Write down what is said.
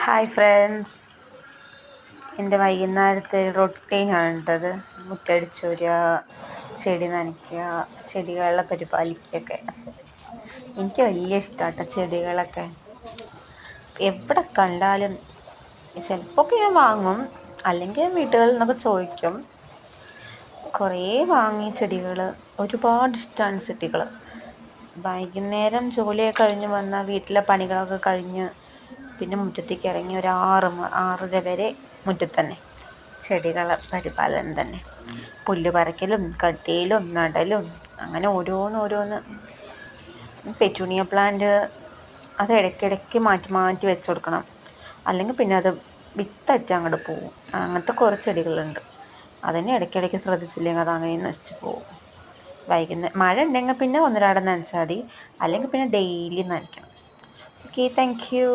Hi friends, എൻ്റെ വൈകുന്നേരത്തെ റൊട്ടീനാണ് കേട്ടത്. മുറ്റടിച്ച് വരിക, ചെടി നനയ്ക്കുക, ചെടികളെ പരിപാലിക്കുകയൊക്കെ. എനിക്ക് വലിയ ഇഷ്ടമാട്ടോ ചെടികളൊക്കെ. എവിടെ കണ്ടാലും ചിലപ്പോൾ ഞാൻ വാങ്ങും, അല്ലെങ്കിൽ വീട്ടുകളിൽ നിന്നൊക്കെ ചോദിക്കും. കുറേ വാങ്ങി ചെടികൾ, ഒരുപാട് ഇഷ്ടമാണ് ചെടികൾ. വൈകുന്നേരം ജോലിയൊക്കെ കഴിഞ്ഞ് വന്നാൽ വീട്ടിലെ പണികളൊക്കെ കഴിഞ്ഞ് പിന്നെ മുറ്റത്തേക്ക് ഇറങ്ങി ഒരു 6-6:30 വരെ മുറ്റത്ത് തന്നെ ചെടികളെ പരിപാലനം തന്നെ. പുല്ല് പറിക്കലും കട്ടിയിലും നടലും അങ്ങനെ ഓരോന്ന്. പെറ്റൂണിയ പ്ലാന്റ് അത് ഇടയ്ക്കിടയ്ക്ക് മാറ്റി മാറ്റി വെച്ച് കൊടുക്കണം, അല്ലെങ്കിൽ പിന്നെ അത് വിത്തറ്റ് അങ്ങോട്ട് പോവും. അങ്ങനത്തെ കുറച്ച് ചെടികളുണ്ട്, അതിനെ ഇടയ്ക്കിടയ്ക്ക് ശ്രദ്ധിച്ചില്ലെങ്കിൽ അത് അങ്ങനെ നശിച്ച് പോവും. മഴ ഉണ്ടെങ്കിൽ പിന്നെ ഒന്നരാടം നനച്ചാൽ മതി, അല്ലെങ്കിൽ പിന്നെ ഡെയിലി നനയ്ക്കണം. Okay, thank U.